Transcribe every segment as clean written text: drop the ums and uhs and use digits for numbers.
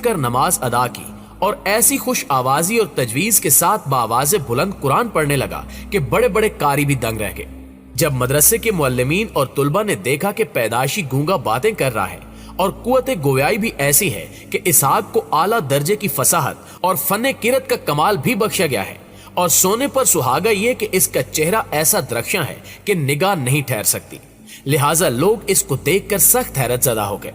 کر نماز ادا کی اور ایسی خوش آوازی اور تجویز کے ساتھ بآواز بلند قرآن پڑھنے لگا کہ بڑے بڑے قاری بھی دنگ رہ گئے۔ جب مدرسے کے معلمین اور طلبہ نے دیکھا کہ پیدائشی گونگا باتیں کر رہا ہے اور قوت گویائی بھی ایسی ہے کہ اسحاق کو اعلیٰ درجے کی فصاحت اور فن قرت کا کمال بھی بخشا گیا ہے، اور سونے پر سہاگا یہ کہ اس کا چہرہ ایسا درخشاں ہے کہ نگاہ نہیں ٹھہر سکتی، لہٰذا لوگ اس کو دیکھ کر سخت حیرت زدہ ہو گئے۔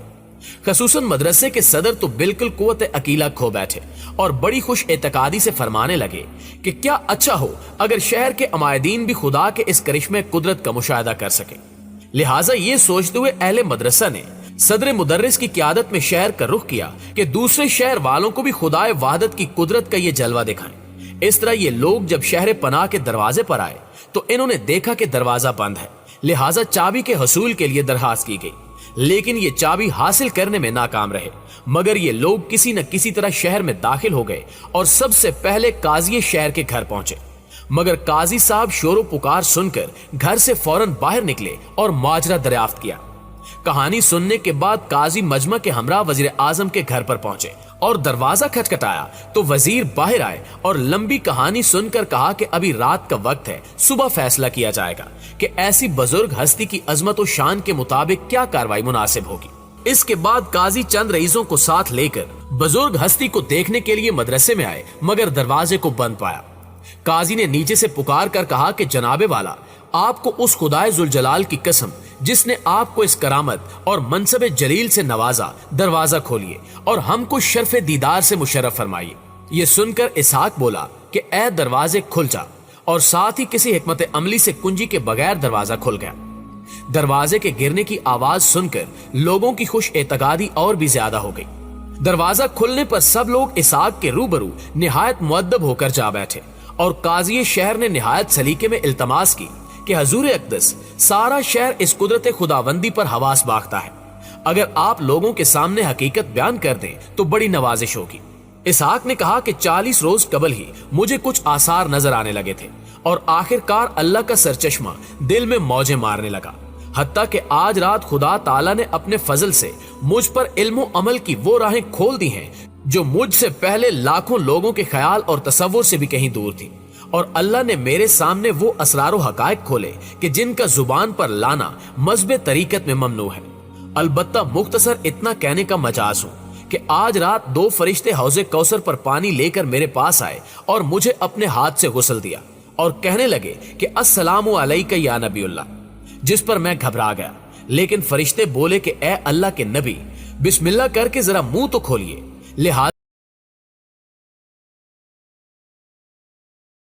خصوصاً مدرسے کے صدر تو بالکل قوت عقیلہ کھو بیٹھے اور بڑی خوش اعتقادی سے فرمانے لگے کہ کیا اچھا ہو اگر شہر کے عمائدین بھی خدا کے اس کرشمے قدرت کا مشاہدہ کر سکے۔ لہٰذا یہ سوچتے ہوئے اہل مدرسہ نے صدر مدرس کی قیادت میں شہر کا رخ کیا کہ دوسرے شہر والوں کو بھی خدائے وحدت کی قدرت کا یہ جلوہ دکھائیں۔ اس طرح یہ لوگ جب شہر پناہ کے دروازے پر آئے تو انہوں نے دیکھا کہ دروازہ بند ہے، لہٰذا چابی کے حصول کے لیے درخواست کی گئی، لیکن یہ چابی حاصل کرنے میں ناکام رہے، مگر یہ لوگ کسی نہ کسی طرح شہر میں داخل ہو گئے اور سب سے پہلے قاضی شہر کے گھر پہنچے، مگر قاضی صاحب شور و پکار سن کر گھر سے فوراً باہر نکلے اور ماجرا دریافت کیا۔ کہانی سننے کے بعد قاضی مجمع کے ہمراہ وزیر اعظم کے گھر پر پہنچے اور دروازہ کھٹکھٹایا تو وزیر باہر آئے اور لمبی کہانی سن کر کہا کہ ابھی رات کا وقت ہے، صبح فیصلہ کیا جائے گا کہ ایسی بزرگ ہستی کی عظمت و شان کے مطابق کیا کاروائی مناسب ہوگی۔ اس کے بعد قاضی چند رئیسوں کو ساتھ لے کر بزرگ ہستی کو دیکھنے کے لیے مدرسے میں آئے، مگر دروازے کو بند پایا۔ قاضی نے نیچے سے پکار کر کہا کہ جناب والا، آپ کو اس خدائے ذوالجلال کی قسم جس نے آپ کو اس کرامت اور منصب جلیل سے نوازا، دروازہ کھولیے اور ہم کو شرف دیدار سے مشرف فرمائیے۔ یہ سن کر اسحاق بولا کہ اے دروازے کھل جا، اور ساتھ ہی کسی حکمت عملی سے کنجی کے بغیر دروازہ کھل گیا۔ دروازے کے گرنے کی آواز سن کر لوگوں کی خوش اعتقادی اور بھی زیادہ ہو گئی۔ دروازہ کھلنے پر سب لوگ اسحاق کے روبرو نہایت مؤدب ہو کر جا بیٹھے، اور قاضی شہر نے نہایت سلیقے میں التماس کی کہ حضور اقدس، سارا شہر اس قدرت خداوندی پر حواس باختہ ہے، اگر آپ لوگوں کے سامنے حقیقت بیان کر دیں تو بڑی نوازش ہوگی۔ اسحاق نے کہا کہ 40 روز قبل ہی مجھے کچھ آثار نظر آنے لگے تھے، اور آخرکار اللہ کا سرچشمہ دل میں موجیں مارنے لگا، حتیٰ کہ آج رات خدا تعالیٰ نے اپنے فضل سے مجھ پر علم و عمل کی وہ راہیں کھول دی ہیں جو مجھ سے پہلے لاکھوں لوگوں کے خیال اور تصور سے بھی کہیں دور تھی، اور اللہ نے میرے سامنے وہ اسرار و حقائق کھولے کہ جن کا زبان پر لانا مذہب طریقت میں ممنوع ہے۔ البتہ مختصر اتنا کہنے کا مجاز ہوں کہ آج رات 2 فرشتے حوض کوثر پر پانی لے کر میرے پاس آئے اور مجھے اپنے ہاتھ سے غسل دیا اور کہنے لگے کہ السلام علیک یا نبی اللہ، جس پر میں گھبرا گیا، لیکن فرشتے بولے کہ اے اللہ کے نبی، بسم اللہ کر کے ذرا منہ تو کھولیے، لہٰذا